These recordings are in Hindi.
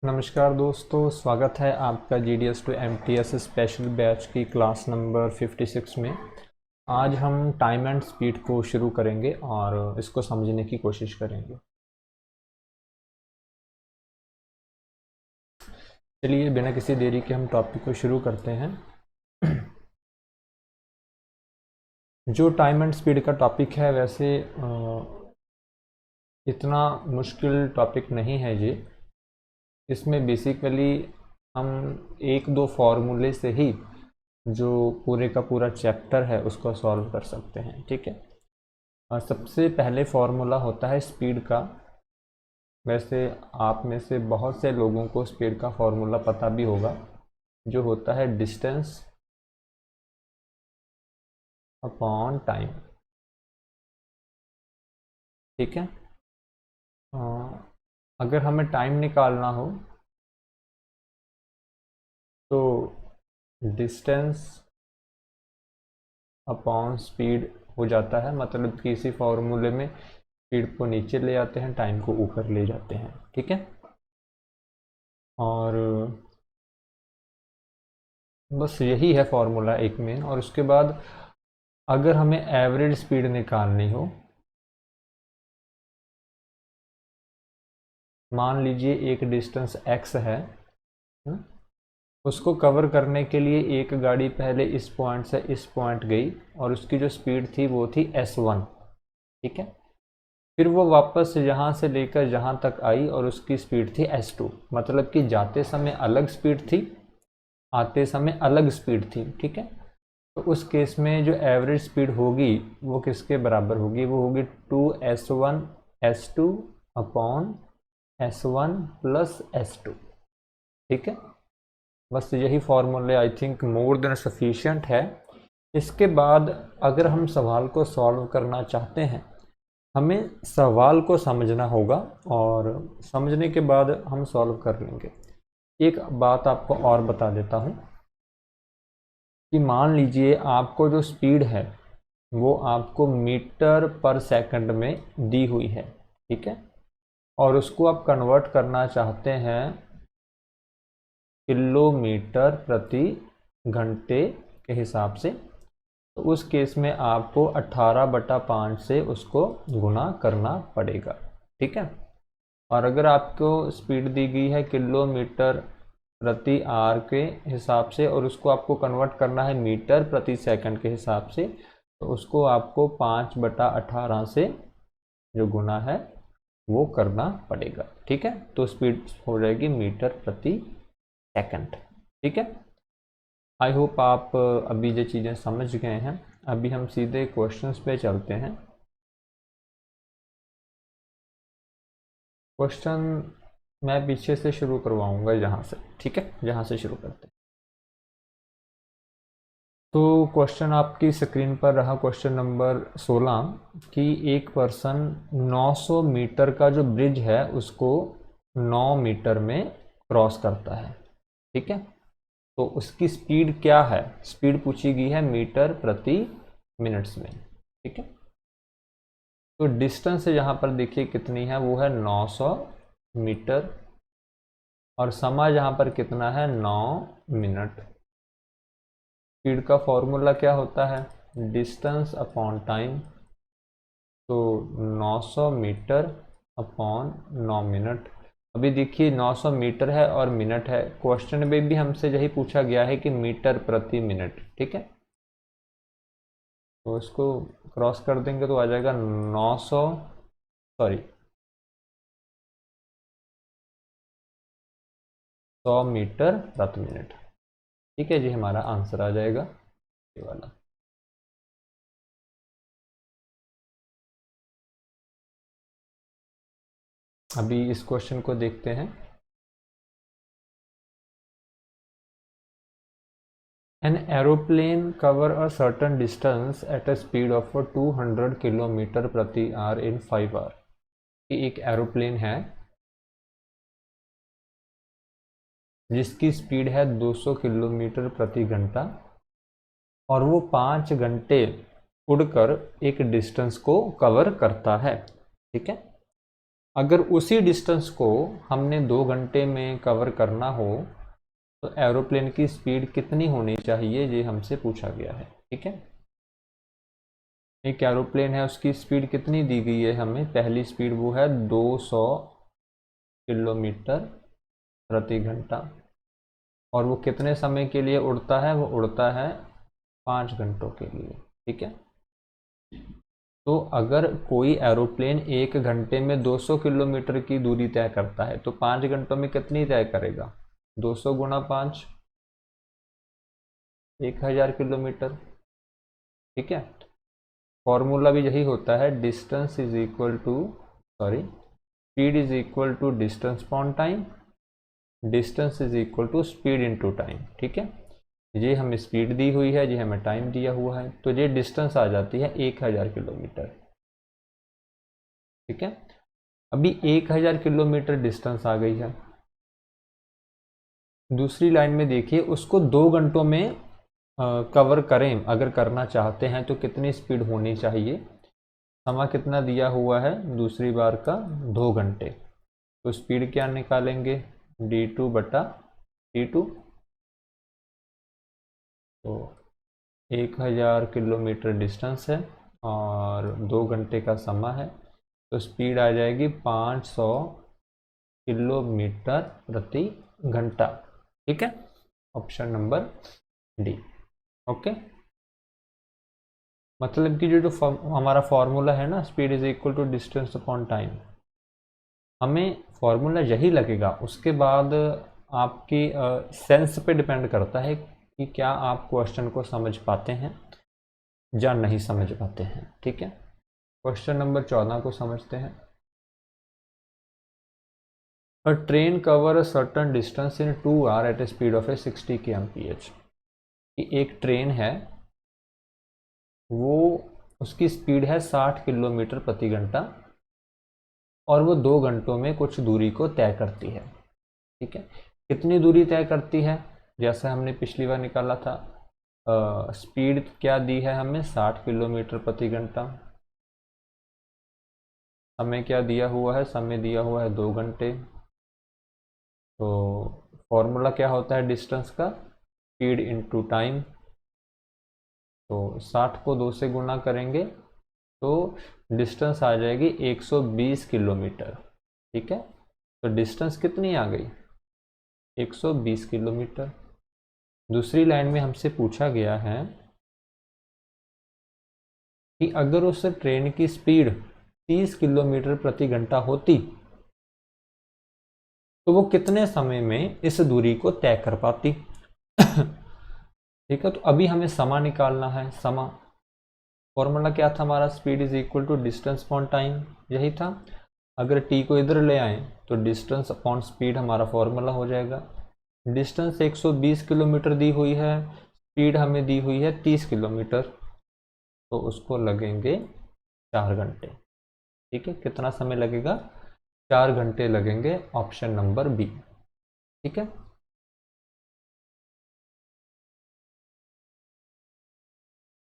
नमस्कार दोस्तों, स्वागत है आपका GDS to MTS special batch की क्लास नंबर 56 में। आज हम टाइम एंड स्पीड को शुरू करेंगे और इसको समझने की कोशिश करेंगे। चलिए बिना किसी देरी के हम टॉपिक को शुरू करते हैं। जो टाइम एंड स्पीड का टॉपिक है वैसे इतना मुश्किल टॉपिक नहीं है ये। इसमें बेसिकली हम एक दो फॉर्मूले से ही जो पूरे का पूरा चैप्टर है उसको सॉल्व कर सकते हैं। ठीक है, और सबसे पहले फॉर्मूला होता है स्पीड का। वैसे आप में से बहुत से लोगों को स्पीड का फॉर्मूला पता भी होगा, जो होता है डिस्टेंस अपॉन टाइम। ठीक है, अगर हमें टाइम निकालना हो तो डिस्टेंस अपॉन स्पीड हो जाता है। मतलब कि इसी फॉर्मूले में स्पीड को नीचे ले आते हैं, टाइम को ऊपर ले जाते हैं। ठीक है, और बस यही है फॉर्मूला एक मेन। और उसके बाद अगर हमें एवरेज स्पीड निकालनी हो, मान लीजिए एक डिस्टेंस x है, उसको कवर करने के लिए एक गाड़ी पहले इस पॉइंट से इस पॉइंट गई और उसकी जो स्पीड थी वो थी s1। ठीक है, फिर वो वापस यहाँ से लेकर जहाँ तक आई और उसकी स्पीड थी s2। मतलब कि जाते समय अलग स्पीड थी, आते समय अलग स्पीड थी। ठीक है, तो उस केस में जो एवरेज स्पीड होगी वो किसके बराबर होगी? वो होगी 2s1 s2 upon s1 plus s2। ठीक है, बस यही फॉर्मूले I think more than sufficient है। इसके बाद अगर हम सवाल को सॉल्व करना चाहते हैं, हमें सवाल को समझना होगा और समझने के बाद हम सॉल्व कर लेंगे। एक बात आपको और बता देता हूँ कि मान लीजिए आपको जो स्पीड है वो आपको मीटर पर सेकंड में दी हुई है। ठीक है, और उसको आप कन्वर्ट करना चाहते हैं किलोमीटर प्रति घंटे के हिसाब से, तो उस केस में आपको 18/5 से उसको गुना करना पड़ेगा। ठीक है, और अगर आपको स्पीड दी गई है किलोमीटर प्रति आवर के हिसाब से और उसको आपको कन्वर्ट करना है मीटर प्रति सेकंड के हिसाब से, तो उसको आपको 5/18 से जो गुना है वो करना पड़ेगा। ठीक है, तो स्पीड हो जाएगी मीटर प्रति सेकंड। ठीक है, आई होप आप अभी ये चीज़ें समझ गए हैं। अभी हम सीधे क्वेश्चंस पे चलते हैं। क्वेश्चन मैं पीछे से शुरू करवाऊंगा यहाँ से। ठीक है, यहाँ से शुरू करते हैं। तो क्वेश्चन आपकी स्क्रीन पर रहा, क्वेश्चन नंबर 16 कि एक पर्सन 900 मीटर का जो ब्रिज है उसको 9 मीटर में क्रॉस करता है। ठीक है, तो उसकी स्पीड क्या है? स्पीड पूछी गई है मीटर प्रति मिनट्स में। ठीक है, तो डिस्टेंस यहाँ पर देखिए कितनी है, वो है 900 मीटर और समय यहाँ पर कितना है? 9 मिनट। स्पीड का फॉर्मूला क्या होता है? Distance upon time. तो 900 मीटर अपॉन 9 मिनट। अभी देखिए 900 मीटर है और मिनट है, क्वेश्चन में भी हमसे यही पूछा गया है कि मीटर प्रति मिनट। ठीक है, तो इसको क्रॉस कर देंगे तो आ जाएगा 900 सॉरी 100 मीटर प्रति मिनट। ठीक है जी, हमारा आंसर आ जाएगा ये वाला। अभी इस क्वेश्चन को देखते हैं। An aeroplane cover a certain distance at a speed of 200 kilometre प्रति आवर in 5 hours। एक एरोप्लेन है जिसकी स्पीड है 200 किलोमीटर प्रति घंटा और वो 5 घंटे उड़कर एक डिस्टेंस को कवर करता है। ठीक है, अगर उसी डिस्टेंस को हमने 2 घंटे में कवर करना हो तो एरोप्लेन की स्पीड कितनी होनी चाहिए, ये हमसे पूछा गया है। ठीक है, एक एरोप्लेन है, उसकी स्पीड कितनी दी गई है हमें, पहली स्पीड वो है 200 किलोमीटर प्रति घंटा, और वो कितने समय के लिए उड़ता है, वो उड़ता है 5 घंटों के लिए। ठीक है, तो अगर कोई एरोप्लेन 1 घंटे में 200 किलोमीटर की दूरी तय करता है तो 5 घंटों में कितनी तय करेगा, 200 गुणा 5, 1000 किलोमीटर। ठीक है, फॉर्मूला भी यही होता है, distance is equal to, sorry, speed is equal to distance upon time, distance is equal to speed into time. ठीक है, ये हमें स्पीड दी हुई है, ये हमें टाइम दिया हुआ है, तो ये डिस्टेंस आ जाती है 1000 किलोमीटर। ठीक है, अभी 1000 किलोमीटर डिस्टेंस आ गई है। दूसरी लाइन में देखिए, उसको 2 घंटों में कवर करें अगर करना चाहते हैं तो कितनी स्पीड होनी चाहिए, समय कितना दिया हुआ है दूसरी बार का, 2 घंटे, तो स्पीड क्या निकालेंगे, d2 बटा t2, तो 1000 किलोमीटर डिस्टेंस है और 2 घंटे का समय है, तो स्पीड आ जाएगी 500 किलोमीटर प्रति घंटा। ठीक है, ऑप्शन नंबर डी। ओके, मतलब कि जो हमारा फॉर्मूला है ना, speed is equal to distance upon time, हमें फॉर्मूला यही लगेगा। उसके बाद आपकी सेंस पे डिपेंड करता है कि क्या आप क्वेश्चन को समझ पाते हैं या नहीं समझ पाते हैं। ठीक है, क्वेश्चन नंबर 14 को समझते हैं। A train cover a certain distance in 2 hour at a speed of a 60 kmph। कि एक ट्रेन है, वो उसकी स्पीड है 60 किलोमीटर प्रति घंटा और वो 2 घंटों में कुछ दूरी को तय करती है। ठीक है, कितनी दूरी तय करती है, जैसे हमने पिछली बार निकाला था, स्पीड क्या दी है हमें, 60 किलोमीटर प्रति घंटा, समय क्या दिया हुआ है, समय दिया हुआ है 2 घंटे, तो फॉर्मूला क्या होता है डिस्टेंस का, स्पीड इनटू टाइम, तो 60 को 2 से गुना करेंगे तो डिस्टेंस आ जाएगी 120 किलोमीटर। ठीक है, तो डिस्टेंस कितनी आ गई, 120 किलोमीटर। दूसरी लाइन में हमसे पूछा गया है कि अगर उस ट्रेन की स्पीड 30 किलोमीटर प्रति घंटा होती तो वो कितने समय में इस दूरी को तय कर पाती। ठीक है, तो अभी हमें समय निकालना है। समय फॉर्मूला क्या था हमारा, speed is equal to distance upon time, यही था। अगर t को इधर ले आए तो डिस्टेंस अपॉन स्पीड हमारा फॉर्मूला हो जाएगा। डिस्टेंस 120 किलोमीटर दी हुई है, स्पीड हमें दी हुई है 30 किलोमीटर, तो उसको लगेंगे 4 घंटे। ठीक है, कितना समय लगेगा, 4 घंटे लगेंगे, ऑप्शन नंबर बी। ठीक है,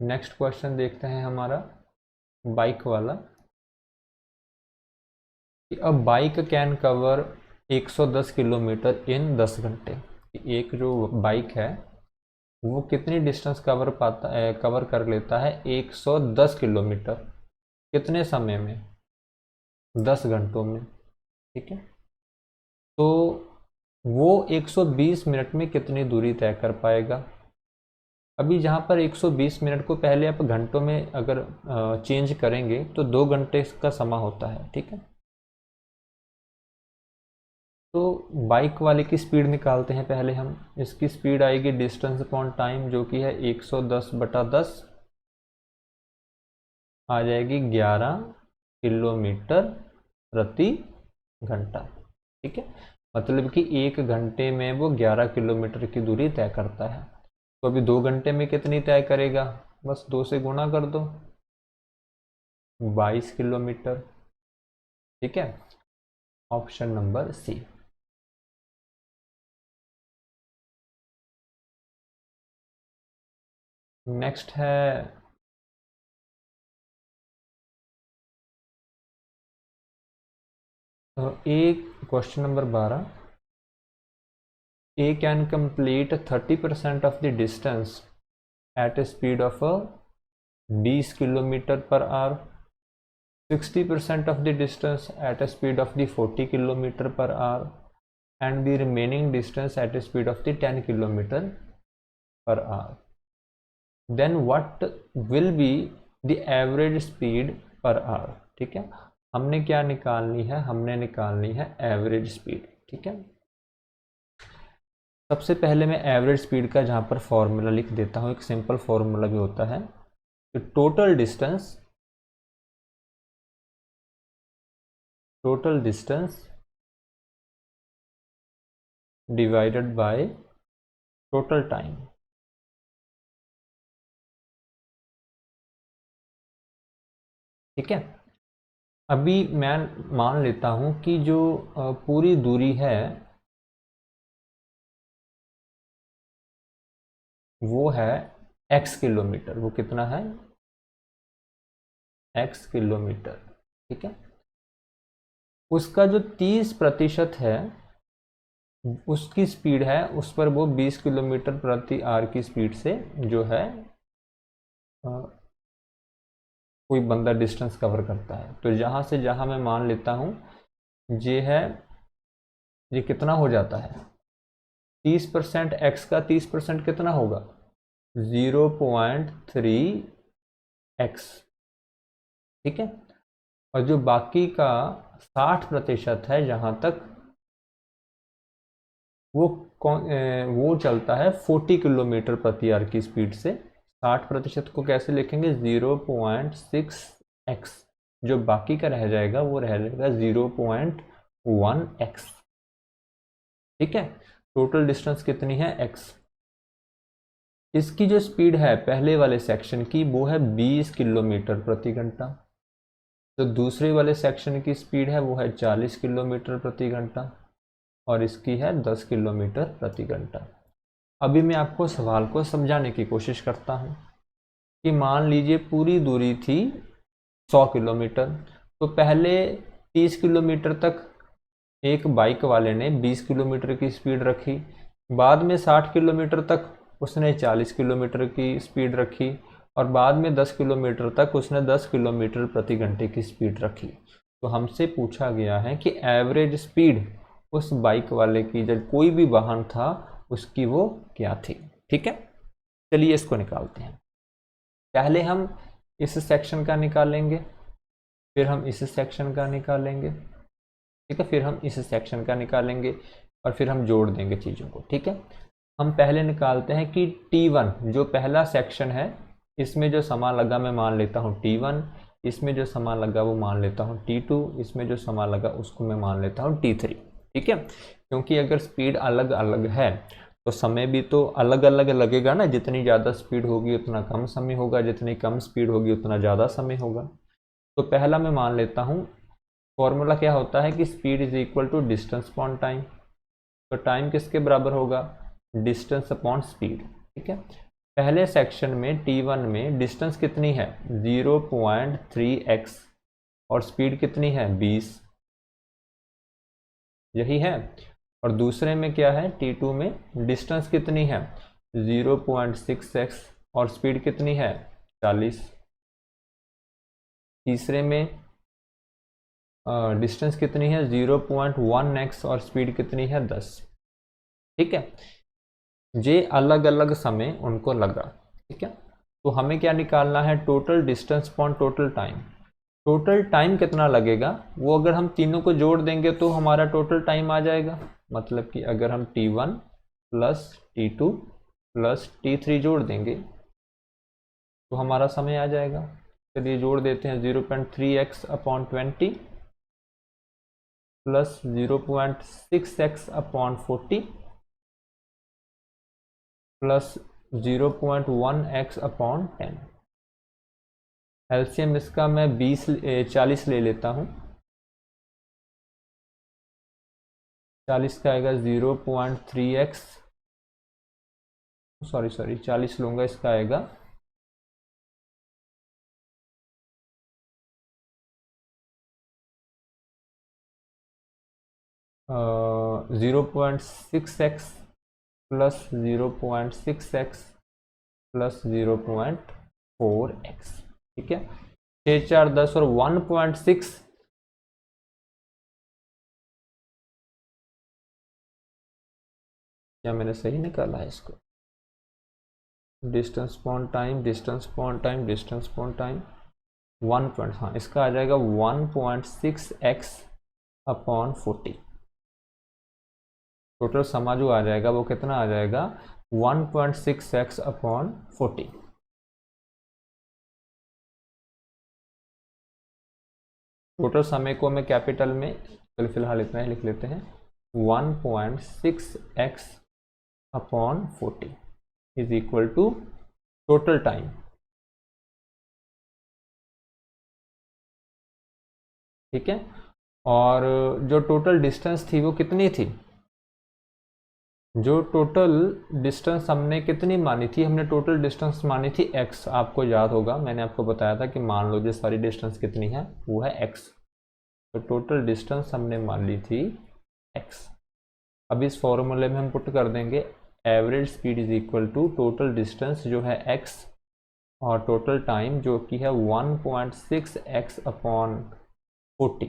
नेक्स्ट क्वेश्चन देखते हैं हमारा बाइक वाला, कि अब बाइक कैन कवर 110 किलोमीटर इन 10 घंटे। एक जो बाइक है वो कितनी डिस्टेंस कवर कर लेता है, 110 किलोमीटर, कितने समय में, 10 घंटों में। ठीक है, तो वो 120 मिनट में कितनी दूरी तय कर पाएगा। अभी जहाँ पर 120 मिनट को पहले आप घंटों में अगर चेंज करेंगे तो 2 घंटे का समय होता है। ठीक है, तो बाइक वाले की स्पीड निकालते हैं पहले हम। इसकी स्पीड आएगी डिस्टेंस अपॉन टाइम जो कि है 110 बटा 10, आ जाएगी 11 किलोमीटर प्रति घंटा। ठीक है, मतलब कि 1 घंटे में वो 11 किलोमीटर की दूरी तय करता है। तो अभी 2 घंटे में कितनी तय करेगा, बस 2 से गुणा कर दो, 22 किलोमीटर। ठीक है, ऑप्शन नंबर सी। नेक्स्ट है एक question number 12, A can complete 30% of the distance at a speed of 20 kilometre पर hour, 60% of the distance at a speed of the 40 kilometer per hour, and the remaining distance at a speed of the 10 kilometer per hour. Then what will be the average speed per hour? ठीक है, हमने क्या निकालनी है? हमने निकालनी है एवरेज स्पीड। ठीक है, सबसे पहले मैं एवरेज स्पीड का जहाँ पर फॉर्मूला लिख देता हूँ, एक सिंपल फॉर्मूला भी होता है कि total distance divided by total time. ठीक है, अभी मैं मान लेता हूं कि जो पूरी दूरी है वो है x किलोमीटर। वो कितना है? x kilometre. ठीक है, उसका जो 30% है उसकी स्पीड है, उस पर वो 20 किलोमीटर प्रति आवर की स्पीड से जो है कोई बंदा डिस्टेंस कवर करता है। तो जहाँ से जहाँ मैं मान लेता हूँ ये है, ये कितना हो जाता है? 30% x का 30% कितना होगा? 0.3x। ठीक है, और जो बाकी का 60% है जहाँ तक वो चलता है 40 किलोमीटर प्रति आवर की स्पीड से। 60% को कैसे लिखेंगे? 0.6x। जो बाकी का रह जाएगा वो रह जाएगा 0.1x। ठीक है, टोटल डिस्टेंस कितनी है? x। इसकी जो स्पीड है पहले वाले सेक्शन की वो है 20 किलोमीटर प्रति घंटा, तो दूसरे वाले सेक्शन की स्पीड है वो है 40 किलोमीटर प्रति घंटा, और इसकी है 10 किलोमीटर प्रति घंटा। अभी मैं आपको सवाल को समझाने की कोशिश करता हूँ कि मान लीजिए पूरी दूरी थी 100 किलोमीटर, तो पहले 30 किलोमीटर तक एक बाइक वाले ने 20 किलोमीटर की स्पीड रखी, बाद में 60 किलोमीटर तक उसने 40 किलोमीटर की स्पीड रखी, और बाद में 10 किलोमीटर तक उसने 10 किलोमीटर प्रति घंटे की स्पीड रखी। तो हमसे पूछा गया है कि एवरेज स्पीड उस बाइक वाले की, जब कोई भी वाहन था उसकी, वो क्या थी। ठीक है, चलिए इसको निकालते हैं। पहले हम इस सेक्शन का निकालेंगे, फिर हम इस सेक्शन का निकालेंगे। ठीक है, फिर हम इस सेक्शन का निकालेंगे, और फिर हम जोड़ देंगे चीज़ों को। ठीक है, हम पहले निकालते हैं कि T1 जो पहला सेक्शन है, इसमें जो समय लगा मैं मान लेता हूँ T1, इसमें जो समय लगा वो मान लेता हूँ T2, इसमें जो समय लगा उसको मैं मान लेता हूँ T3। ठीक है, क्योंकि अगर स्पीड अलग अलग है तो समय भी तो अलग अलग लगेगा ना। जितनी ज़्यादा स्पीड होगी उतना कम समय होगा, जितनी कम स्पीड होगी उतना ज़्यादा समय होगा। तो पहला मैं मान लेता हूँ, फॉर्मूला क्या होता है कि speed is equal to distance upon time. तो टाइम किसके बराबर होगा? Distance upon speed. ठीक है, पहले सेक्शन में T1 में डिस्टेंस कितनी है? 0.3x, और स्पीड कितनी है? 20, यही है। और दूसरे में क्या है? T2 में डिस्टेंस कितनी है? 0.6x, और स्पीड कितनी है? 40। तीसरे में डिस्टेंस कितनी है? 0.1x, और स्पीड कितनी है? 10। ठीक है, ये अलग अलग समय उनको लगा। ठीक है, तो हमें क्या निकालना है? Total distance upon total time. Total time कितना लगेगा वो अगर हम तीनों को जोड़ देंगे तो हमारा टोटल टाइम आ जाएगा। मतलब कि अगर हम T1 plus T2 plus T3 जोड़ देंगे तो हमारा समय आ जाएगा। चलिए जोड़ देते हैं। 0.3x upon 20 plus 0.6x upon 40 plus 0.1x upon 10। LCM इसका मैं 40 ले लेता हूँ। 40 का आएगा 0.3x, सॉरी 40 लूँगा, इसका आएगा 0.6x plus 0.6x plus 0.4x, ठीक है। 6 4 10 और 1.6, क्या मैंने सही निकाला है इसको? Distance upon time, distance upon time, distance upon time 1. हाँ, इसका आ जाएगा 1.6x अपॉन 40। टोटल समा जो आ जाएगा वो कितना आ जाएगा? 1.6x upon 40। टोटल समय को मैं कैपिटल में, चलो फिलहाल इतना ही लिख लेते हैं, 1.6x upon 40 is equal to total time, ठीक है। और जो टोटल डिस्टेंस थी वो कितनी थी? जो टोटल डिस्टेंस हमने कितनी मानी थी? हमने टोटल डिस्टेंस मानी थी x। आपको याद होगा मैंने आपको बताया था कि मान लो जो सारी डिस्टेंस कितनी है वो है x, तो टोटल डिस्टेंस हमने मान ली थी x। अब इस फॉर्मूले में हम पुट कर देंगे average speed is equal to total distance जो है x और टोटल टाइम जो कि है 1.6x अपॉन 40।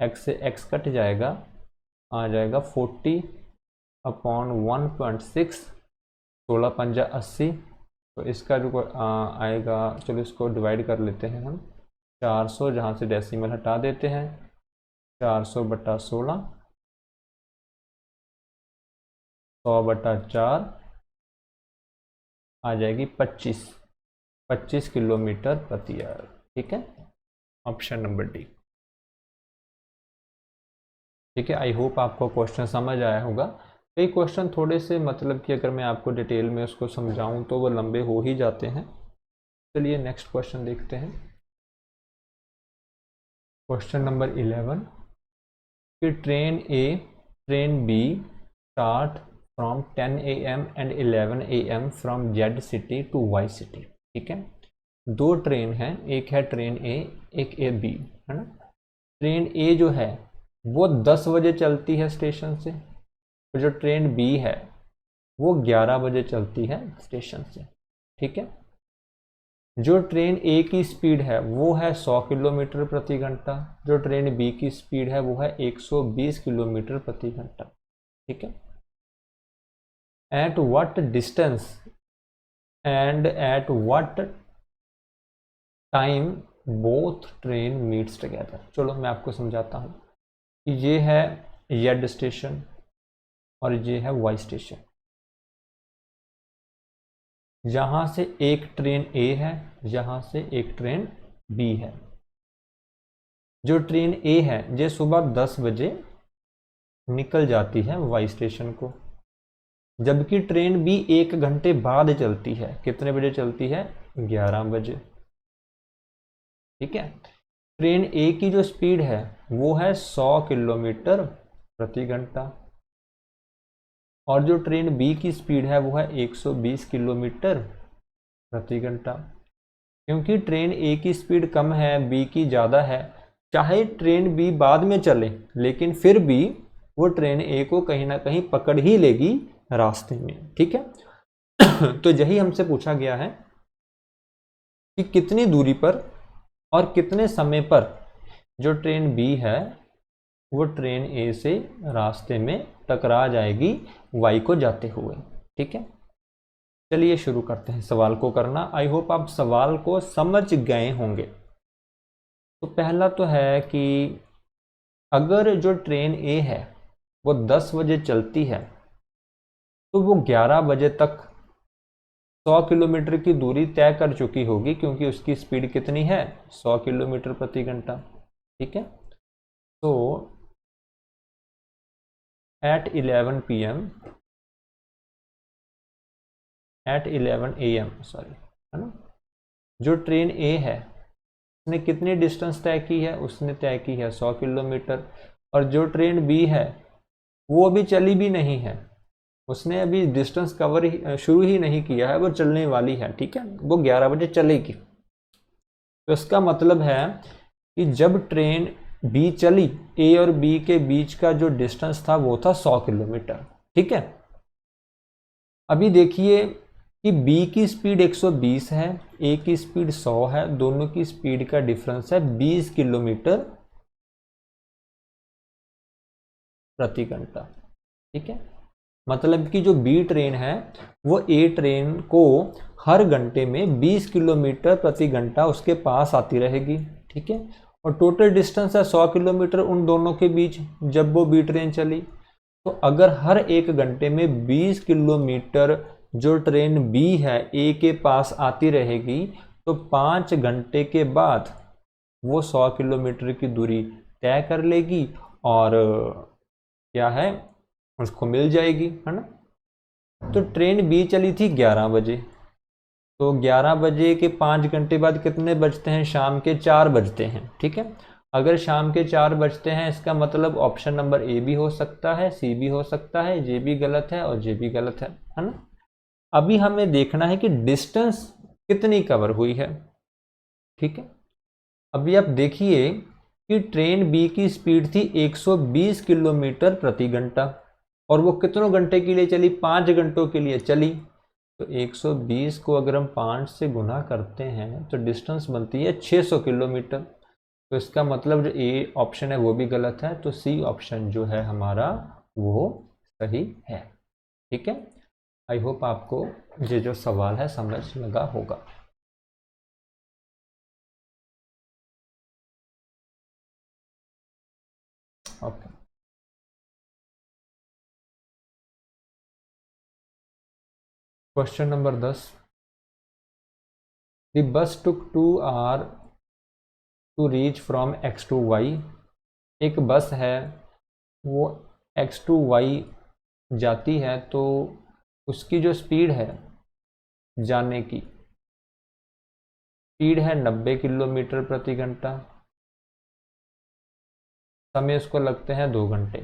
x से x कट जाएगा, आ जाएगा 40 अपॉन 1.6, 16 पंजा 80। तो इसका जो आएगा, चलो इसको डिवाइड कर लेते हैं हम, 400, जहाँ से डेसिमल हटा देते हैं, 400 बटा 16, 100 बटा 4 आ जाएगी 25 किलोमीटर प्रति आवर, ठीक है। ऑप्शन नंबर डी, ठीक है। आई होप आपको क्वेश्चन समझ आया होगा। कई क्वेश्चन थोड़े से मतलब कि अगर मैं आपको डिटेल में उसको समझाऊं तो वो लंबे हो ही जाते हैं। चलिए नेक्स्ट क्वेश्चन देखते हैं। क्वेश्चन नंबर 11 कि train A train B start from 10 AM and 11 AM from Z city to Y city, ठीक है। दो ट्रेन हैं, एक है ट्रेन ए, एक ए बी, है ना। ट्रेन ए जो है वो 10 बजे चलती है स्टेशन से, तो जो ट्रेन बी है वो 11 बजे चलती है स्टेशन से, ठीक है। जो ट्रेन ए की स्पीड है वो है 100 किलोमीटर प्रति घंटा, जो ट्रेन बी की स्पीड है वो है 120 किलोमीटर प्रति घंटा, ठीक है। At what distance and at what time both train meets together. चलो मैं आपको समझाता हूँ कि ये है जेड स्टेशन और ये है वाई स्टेशन। यहाँ से एक ट्रेन ए है, यहाँ से एक ट्रेन बी है। जो ट्रेन ए है ये सुबह 10 बजे निकल जाती है वाई स्टेशन को, जबकि ट्रेन बी 1 घंटे बाद चलती है। कितने बजे चलती है? 11 बजे, ठीक है। ट्रेन ए की जो स्पीड है वो है 100 किलोमीटर प्रति घंटा और जो ट्रेन बी की स्पीड है वो है 120 किलोमीटर प्रति घंटा। क्योंकि ट्रेन ए की स्पीड कम है, बी की ज़्यादा है, चाहे ट्रेन बी बाद में चले लेकिन फिर भी वो ट्रेन ए को कहीं ना कहीं पकड़ ही लेगी रास्ते में, ठीक है। तो यही हमसे पूछा गया है कि कितनी दूरी पर और कितने समय पर जो ट्रेन बी है वो ट्रेन ए से रास्ते में टकरा जाएगी वाई को जाते हुए, ठीक है। चलिए शुरू करते हैं सवाल को करना। आई होप आप सवाल को समझ गए होंगे। तो पहला तो है कि अगर जो ट्रेन ए है वो 10 बजे चलती है तो वो 11 बजे तक 100 किलोमीटर की दूरी तय कर चुकी होगी, क्योंकि उसकी स्पीड कितनी है? 100 किलोमीटर प्रति घंटा, ठीक है। तो at 11 PM at 11 AM sorry, है ना, जो ट्रेन ए है उसने कितनी डिस्टेंस तय की है? उसने तय की है 100 किलोमीटर। और जो ट्रेन बी है वो अभी चली भी नहीं है, उसने अभी डिस्टेंस कवर शुरू ही नहीं किया है, वो चलने वाली है, ठीक है। वो 11 बजे चलेगी। तो इसका मतलब है कि जब ट्रेन बी चली, ए और बी के बीच का जो डिस्टेंस था वो था 100 किलोमीटर। ठीक है, अभी देखिए कि बी की स्पीड 120 है, ए की स्पीड 100 है, दोनों की स्पीड का डिफरेंस है 20 किलोमीटर प्रति घंटा। ठीक है, मतलब कि जो बी ट्रेन है वो ए ट्रेन को हर घंटे में 20 किलोमीटर प्रति घंटा उसके पास आती रहेगी। ठीक है, और टोटल डिस्टेंस है 100 किलोमीटर उन दोनों के बीच जब वो बी ट्रेन चली। तो अगर हर एक घंटे में 20 किलोमीटर जो ट्रेन बी है ए के पास आती रहेगी, तो 5 घंटे के बाद वो 100 किलोमीटर की दूरी तय कर लेगी और क्या है उसको मिल जाएगी, है ना। तो ट्रेन बी चली थी 11 बजे, तो 11 बजे के 5 घंटे बाद कितने बजते हैं, शाम के 4 बजते हैं। ठीक है, अगर शाम के 4 बजते हैं इसका मतलब ऑप्शन नंबर ए भी हो सकता है, सी भी हो सकता है, जे भी गलत है और जे भी गलत है ना। अभी हमें देखना है कि डिस्टेंस कितनी कवर हुई है। ठीक है, अभी आप देखिए कि ट्रेन बी की स्पीड थी 120 किलोमीटर प्रति घंटा और वो कितनों घंटे के लिए चली, 5 घंटों के लिए चली। तो 120 को अगर हम 5 से गुना करते हैं तो डिस्टेंस बनती है 600 किलोमीटर। तो इसका मतलब जो ए ऑप्शन है वो भी गलत है, तो सी ऑप्शन जो है हमारा वो सही है। ठीक है, आई होप आपको ये जो सवाल है समझ लगा होगा। Okay, question number 10, the bus took 2 hour to reach from x to y। एक बस है वो x टू y जाती है, तो उसकी जो स्पीड है जाने की स्पीड है 90 किलोमीटर प्रति घंटा, समय उसको लगते हैं 2 घंटे।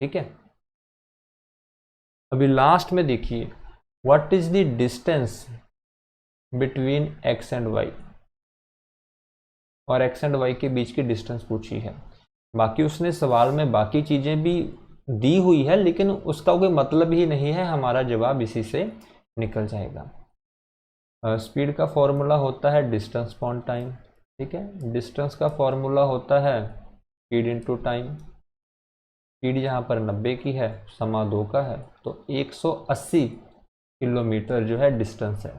ठीक है, अभी लास्ट में देखिए what is the distance between x and y, और x एंड y के बीच की डिस्टेंस पूछी है। बाकी उसने सवाल में बाकी चीज़ें भी दी हुई है लेकिन उसका कोई मतलब ही नहीं है, हमारा जवाब इसी से निकल जाएगा। स्पीड का फॉर्मूला होता है डिस्टेंस अपॉन टाइम। ठीक है, डिस्टेंस का फॉर्मूला होता है स्पीड इनटू टाइम। स्पीड यहाँ पर 90 की है, समा 2 का है, तो 180 किलोमीटर जो है डिस्टेंस है।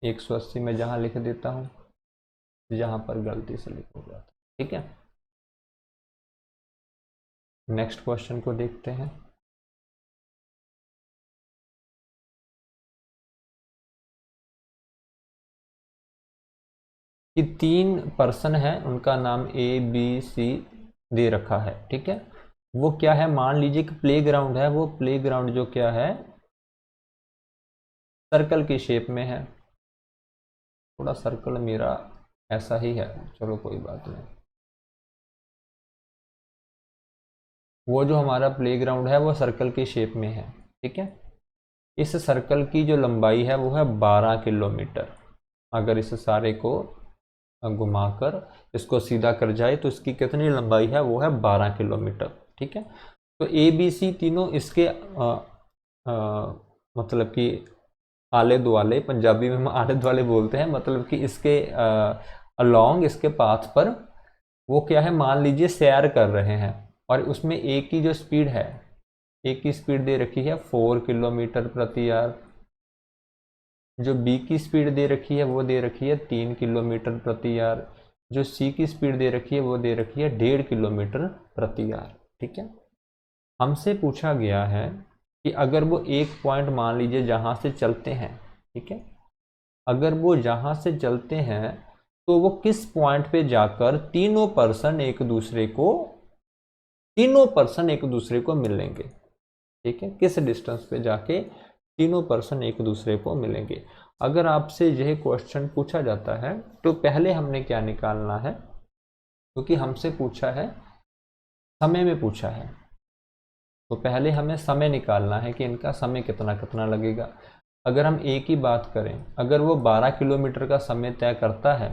180 में जहाँ लिख देता हूँ जहाँ पर गलती से लिख हो जाता। ठीक है, नेक्स्ट क्वेश्चन को देखते हैं। कि 3 पर्सन है, उनका नाम ए बी सी दे रखा है। ठीक है, वो क्या है, मान लीजिए कि प्लेग्राउंड है, वो प्लेग्राउंड जो क्या है सर्कल की शेप में है। थोड़ा सर्कल मेरा ऐसा ही है, चलो कोई बात नहीं। वो जो हमारा प्लेग्राउंड है वो सर्कल की शेप में है। ठीक है, इस सर्कल की जो लंबाई है वो है 12 किलोमीटर। अगर इस सारे को घुमाकर इसको सीधा कर जाए तो इसकी कितनी लंबाई है, वो है 12 किलोमीटर। ठीक है, तो ए बी सी तीनों इसके मतलब कि आले दुआले, पंजाबी में हम आले दुआले बोलते हैं, मतलब कि इसके अलोंग, इसके पाथ पर वो क्या है, मान लीजिए सैर कर रहे हैं, और उसमें ए की जो स्पीड है, ए की स्पीड दे रखी है 4 किलोमीटर प्रति आवर। जो बी की स्पीड दे रखी है वो दे रखी है 3 किलोमीटर प्रति आवर। जो सी की स्पीड दे रखी है वो दे रखी है 1.5 किलोमीटर प्रति आवर। ठीक है, हमसे पूछा गया है कि अगर वो एक पॉइंट मान लीजिए जहाँ से चलते हैं, ठीक है, अगर वो जहाँ से चलते हैं तो वो किस पॉइंट पे जाकर तीनों पर्सन एक दूसरे को मिलेंगे। ठीक है, किस डिस्टेंस पे जाके तीनों पर्सन एक दूसरे को मिलेंगे। अगर आपसे यह क्वेश्चन पूछा जाता है तो पहले हमने क्या निकालना है, क्योंकि हमसे पूछा है, समय में पूछा है, तो पहले हमें समय निकालना है कि इनका समय कितना कितना लगेगा। अगर हम ए की बात करें, अगर वो 12 किलोमीटर का समय तय करता है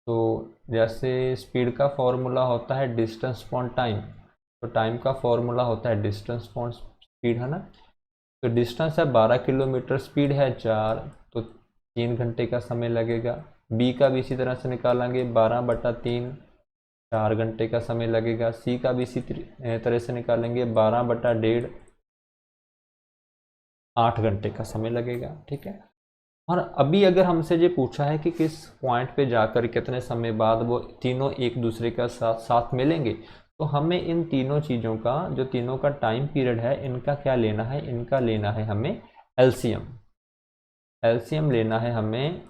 तो जैसे स्पीड का फॉर्मूला होता है डिस्टेंस अपॉन टाइम, तो टाइम का फॉर्मूला होता है डिस्टेंस अपॉन स्पीड, है ना। तो डिस्टेंस है 12 किलोमीटर, स्पीड है 4, तो 3 घंटे का समय लगेगा। बी का भी इसी तरह से निकालेंगे, 12/3, 4 घंटे का समय लगेगा। सी का भी इसी तरह से निकालेंगे, 12/1.5, 8 घंटे का समय लगेगा। ठीक है। और अभी अगर हमसे ये पूछा है कि किस पॉइंट पे जाकर कितने समय बाद वो तीनों एक दूसरे का साथ साथ मिलेंगे, तो हमें इन तीनों चीज़ों का, जो तीनों का टाइम पीरियड है, इनका क्या लेना है, इनका लेना है हमें एलसीएम। एलसीएम लेना है हमें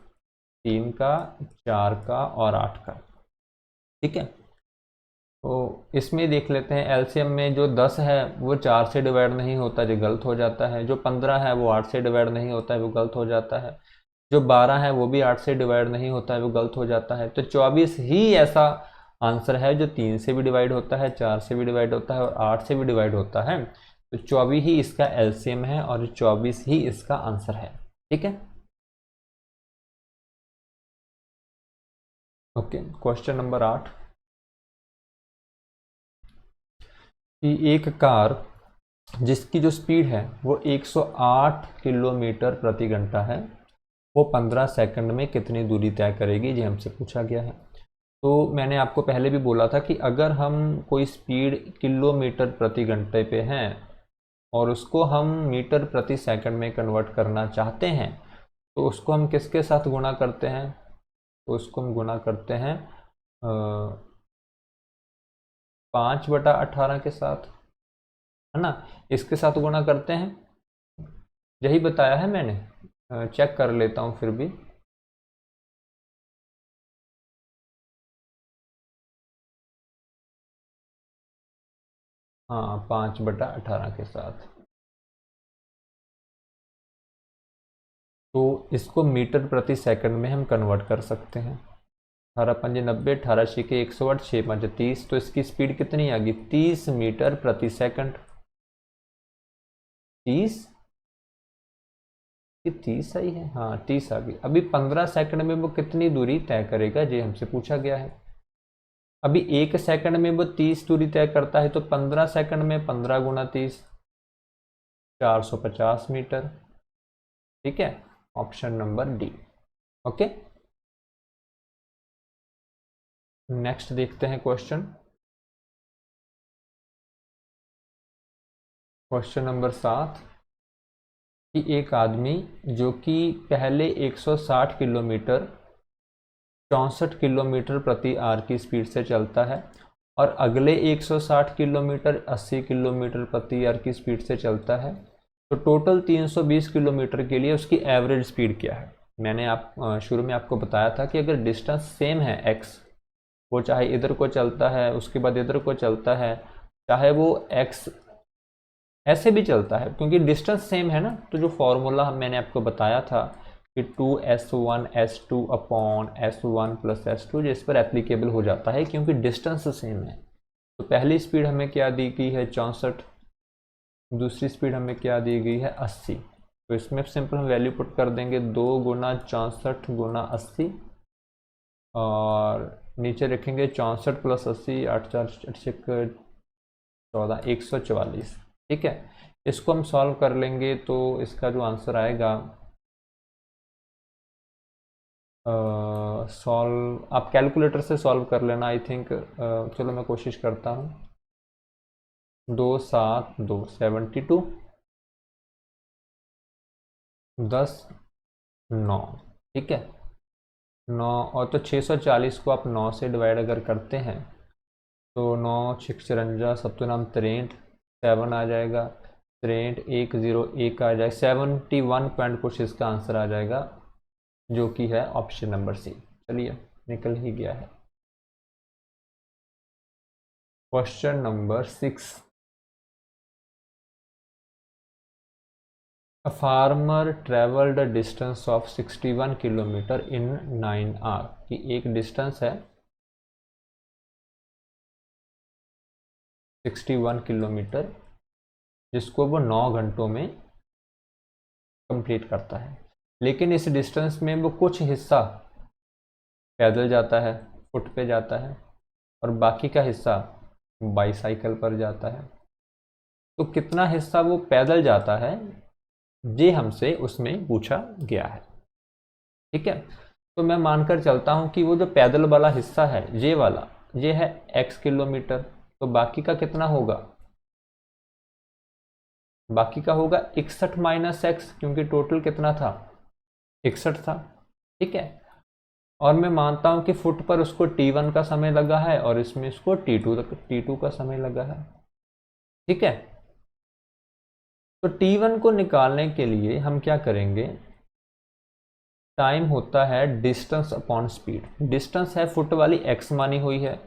3 का, 4 का और 8 का। ठीक है। तो इसमें देख लेते हैं, एलसीएम में जो 10 है वो 4 से डिवाइड नहीं होता, जो गलत हो जाता है। जो 15 है वो 8 से डिवाइड नहीं होता है, वो गलत हो जाता है। जो 12 है वो भी 8 से डिवाइड नहीं होता है, वो गलत हो जाता है। तो 24 ही ऐसा आंसर है जो 3 से भी डिवाइड होता है, 4 से भी डिवाइड होता है और 8 से भी डिवाइड होता है। तो 24 ही इसका एलसीएम है और 24 ही इसका आंसर है। ठीक है। ओके, क्वेश्चन नंबर 8 कि एक कार जिसकी जो स्पीड है वो 108 किलोमीटर प्रति घंटा है, वो 15 सेकंड में कितनी दूरी तय करेगी, ये हमसे पूछा गया है। तो मैंने आपको पहले भी बोला था कि अगर हम कोई स्पीड किलोमीटर प्रति घंटे पे हैं और उसको हम मीटर प्रति सेकंड में कन्वर्ट करना चाहते हैं, तो उसको हम किसके साथ गुणा करते हैं, तो उसको हम गुणा करते हैं 5/18 के साथ, है ना। इसके साथ गुणा करते हैं, यही बताया है मैंने। चेक कर लेता हूँ फिर भी। हाँ, 5/18 के साथ। तो इसको मीटर प्रति सेकंड में हम कन्वर्ट कर सकते हैं। 18×5 = 90, 18×6 = 108, 6×5 = 30। तो इसकी स्पीड कितनी आ गई, 30 मीटर प्रति सेकंड। 30 की 30 सही है, हाँ 30 आ गई। अभी 15 सेकंड में वो कितनी दूरी तय करेगा, ये हमसे पूछा गया है। अभी 1 सेकंड में वो 30 दूरी तय करता है, तो 15 सेकंड में 15 × 30, 450 मीटर। ठीक है, option number D. Okay, next देखते हैं क्वेश्चन। क्वेश्चन नंबर 7 कि एक आदमी जो कि पहले 160 किलोमीटर 64 किलोमीटर प्रति आवर की स्पीड से चलता है और अगले 160 किलोमीटर 80 किलोमीटर प्रति आवर की स्पीड से चलता है, तो टोटल 320 किलोमीटर के लिए उसकी एवरेज स्पीड क्या है। मैंने शुरू में आपको बताया था कि अगर डिस्टेंस सेम है x, वो चाहे इधर को चलता है उसके बाद इधर को चलता है, चाहे वो x ऐसे भी चलता है, क्योंकि डिस्टेंस सेम है ना। तो जो फॉर्मूला मैंने आपको बताया था कि 2s1s2/s1 + s2, जिस पर एप्लीकेबल हो जाता है क्योंकि डिस्टेंस सेम है। तो पहली स्पीड हमें क्या दी गई है, 64। दूसरी स्पीड हमें क्या दी गई है, 80। तो इसमें सिंपल हम वैल्यू पुट कर देंगे, 2 × 64 × 80 और नीचे रखेंगे 64 + 80, 8 4 14, 144। ठीक है, इसको हम सॉल्व कर लेंगे तो इसका जो आंसर आएगा, सॉल्व आप कैलकुलेटर से सॉल्व कर लेना आई थिंक। चलो मैं कोशिश करता हूँ। 2 7 2 72, 10 9। ठीक है, 9 और तो 640 को आप 9 से डिवाइड अगर करते हैं तो 9 6 54 सप्तनाम 63, 7 आ जाएगा, 63 101 आ जाएगा, 71 पॉइंट कुछ इसका आंसर आ जाएगा, जो कि है ऑप्शन नंबर सी। चलिए, निकल ही गया है। Question number 6, A farmer traveled a distance of 61 kilometre in 9 hours, कि एक डिस्टेंस है 61 किलोमीटर जिसको वो 9 घंटों में कंप्लीट करता है, लेकिन इस डिस्टेंस में वो कुछ हिस्सा पैदल जाता है, फुट पे जाता है, और बाकी का हिस्सा बाईसाइकिल पर जाता है। तो कितना हिस्सा वो पैदल जाता है ये हमसे उसमें पूछा गया है। ठीक है, तो मैं मानकर चलता हूं कि वो जो पैदल वाला हिस्सा है ये वाला, ये है x किलोमीटर, तो बाकी का कितना होगा, बाकी का होगा 61 माइनस एक्स, क्योंकि टोटल कितना था, 61 था। ठीक है, और मैं मानता हूं कि फुट पर उसको t1 का समय लगा है और इसमें इसको t2 का समय लगा है। ठीक है, तो t1 को निकालने के लिए हम क्या करेंगे, टाइम होता है डिस्टेंस अपॉन स्पीड। डिस्टेंस है फुट वाली x मानी हुई है,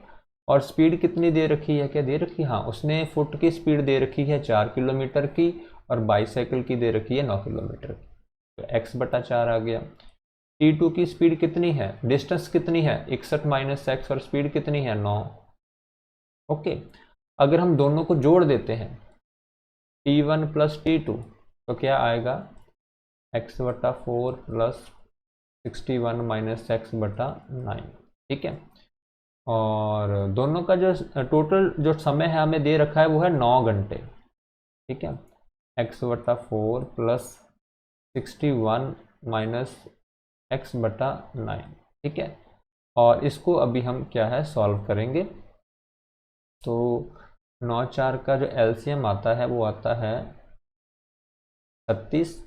और स्पीड कितनी दे रखी है, क्या दे रखी है, हाँ उसने फुट की स्पीड दे रखी है 4 किलोमीटर की, और बाईसाइकिल की दे रखी है 9 किलोमीटर की, तो x/4 आ गया। t2 की स्पीड कितनी है, डिस्टेंस कितनी है 61 माइनस एक्स, और स्पीड कितनी है 9। ओके, अगर हम दोनों को जोड़ देते हैं t1 प्लस t2, तो क्या आएगा x/4 प्लस 61 माइनस x/9। ठीक है, और दोनों का जो टोटल जो समय है हमें दे रखा है वो है 9 घंटे। ठीक है, x/4 प्लस 61 माइनस x/9। ठीक है, और इसको अभी हम क्या है सॉल्व करेंगे। तो 9×4 का जो एलसीएम आता है वो आता है 36,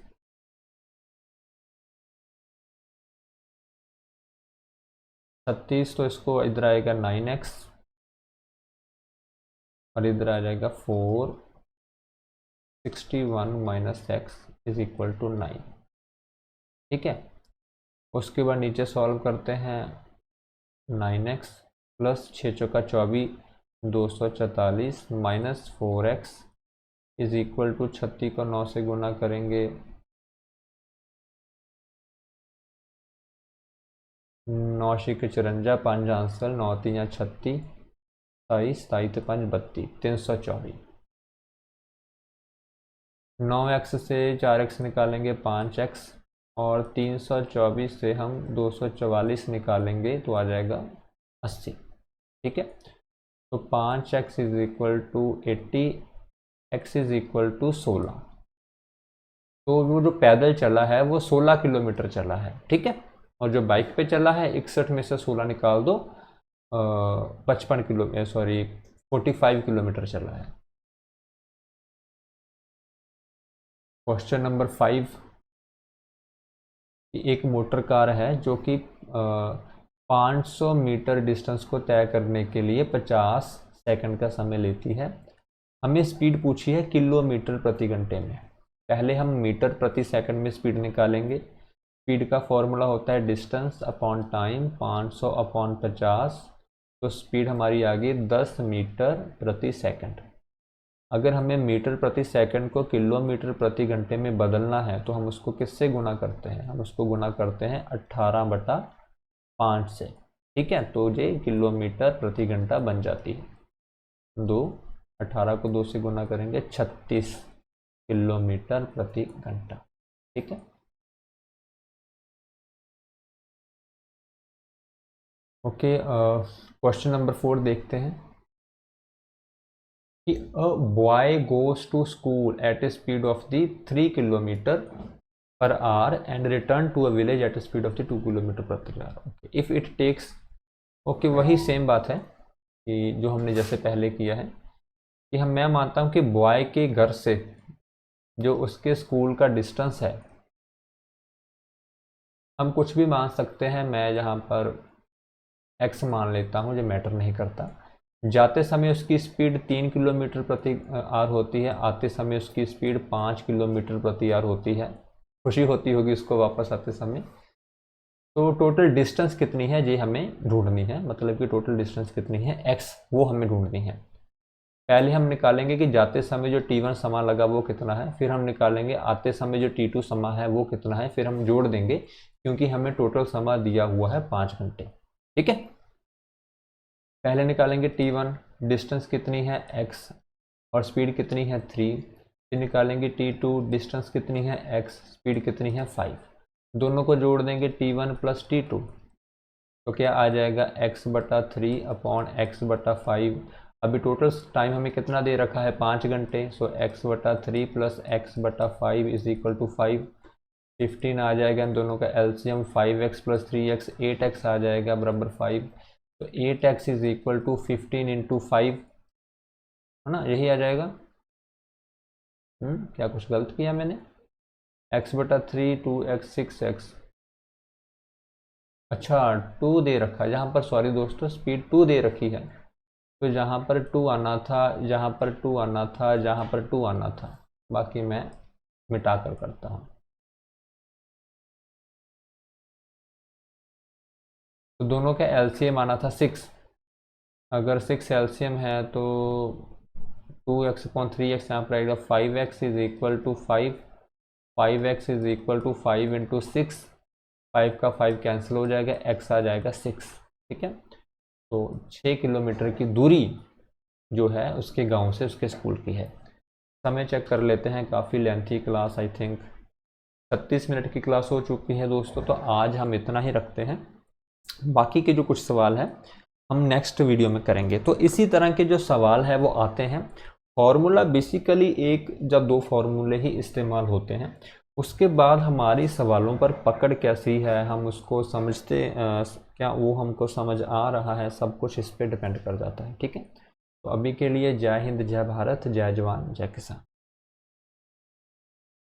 तो इसको इधर आएगा 9x, और इधर आ जाएगा 4, 61 minus X is equal to 9। ठीक है, उसके बाद नीचे सॉल्व करते हैं 9x plus 6×4 = 244 minus 4x is equal to 36 को 9 से गुना करेंगे 9 × 54, 5 आंसर, 9 3 36, 27, 27 5 32, 324। 9x से 4x निकालेंगे 5x, और 324 से हम 244 निकालेंगे तो आ जाएगा 80। ठीक है, तो 5x is equal to 80, x is equal to 16। तो वो जो पैदल चला है वो 16 किलोमीटर चला है। ठीक है, और जो बाइक पे चला है 61 में से 16 निकाल दो, 55 किलो सॉरी 45 किलोमीटर चला है। क्वेश्चन नंबर 5, एक मोटर कार है जो कि 500 मीटर डिस्टेंस को तय करने के लिए 50 सेकंड का समय लेती है। हमें स्पीड पूछी है किलोमीटर प्रति घंटे में। पहले हम मीटर प्रति सेकंड में स्पीड निकालेंगे। स्पीड का फॉर्मूला होता है डिस्टेंस अपॉन टाइम, 500 अपॉन 50, तो स्पीड हमारी आ गई 10 मीटर प्रति सेकंड। अगर हमें मीटर प्रति सेकंड को किलोमीटर प्रति घंटे में बदलना है तो हम उसको किससे गुना करते हैं, हम उसको गुना करते हैं 18/5 से। ठीक है, तो ये किलोमीटर प्रति घंटा बन जाती है। 18 को 2 से गुना करेंगे 36 किलोमीटर प्रति घंटा। ठीक है, ओके, क्वेश्चन नंबर 4 देखते हैं कि a boy goes to school at a speed of the 3 kilometre पर hour and return to a village at a speed of the 2 kilometre प्रति hour. Okay, if it takes, okay वही सेम बात है कि जो हमने जैसे पहले किया है कि मैं मानता हूँ कि बॉय के घर से जो उसके स्कूल का डिस्टेंस है, हम कुछ भी मान सकते हैं, मैं यहाँ पर x मान लेता हूँ, जो मैटर नहीं करता। जाते समय उसकी स्पीड 3 किलोमीटर प्रति आवर होती है, आते समय उसकी स्पीड 5 किलोमीटर प्रति आवर होती है। खुशी होती होगी उसको वापस आते समय। तो टोटल डिस्टेंस कितनी है ये हमें ढूंढनी है, मतलब कि टोटल डिस्टेंस कितनी है x, वो हमें ढूंढनी है। पहले हम निकालेंगे कि जाते समय जो t1 समय लगा वो कितना है, फिर हम निकालेंगे आते समय जो t2 समय है वो कितना है, फिर हम जोड़ देंगे क्योंकि हमें टोटल समय दिया हुआ है 5 घंटे। ठीक है, पहले निकालेंगे t1, डिस्टेंस कितनी है x और स्पीड कितनी है 3। फिर निकालेंगे t2, डिस्टेंस कितनी है x, स्पीड कितनी है 5। दोनों को जोड़ देंगे t1 प्लस t2, तो क्या आ जाएगा x/3 अपॉन x/5। अभी टोटल टाइम हमें कितना दे रखा है 5 घंटे। So x/3 plus x/5 is equal to 5। 15 आ जाएगा, इन दोनों का LCM 5x plus 3x 8x आ जाएगा बराबर 5। तो 8x is equal to 15 into 5, है ना, यही आ जाएगा। क्या कुछ गलत किया मैंने? x/3 2x 6x। अच्छा 2 दे रखा है यहाँ पर, सॉरी दोस्तों, स्पीड 2 दे रखी है। तो जहाँ पर 2 आना था, जहाँ पर 2 आना था, जहाँ पर 2 आना था, बाकी मैं मिटा कर करता हूँ। तो दोनों का एलसीएम आना था 6। अगर 6 एलसीएम है तो 2x अपॉन 3x यहाँ पर आएगा 5x is equal to 5। 5x is equal to 5 into 6। 5 का 5 कैंसिल हो जाएगा, x आ जाएगा 6। ठीक है, तो 6 किलोमीटर की दूरी जो है उसके गांव से उसके स्कूल की है। समय चेक कर लेते हैं, काफ़ी lengthy class, I think 36 minute की क्लास हो चुकी है दोस्तों। तो आज हम इतना ही रखते हैं, बाकी के जो कुछ सवाल हैं हम नेक्स्ट वीडियो में करेंगे। तो इसी तरह के जो सवाल है वो आते हैं। फॉर्मूला बेसिकली एक या दो फॉर्मूले ही इस्तेमाल होते हैं, उसके बाद हमारी सवालों पर पकड़ कैसी है, हम उसको समझते क्या वो हमको समझ आ रहा है, सब कुछ इस पर डिपेंड कर जाता है। ठीक है, तो अभी के लिए जय हिंद, जय भारत, जय जवान, जय किसान।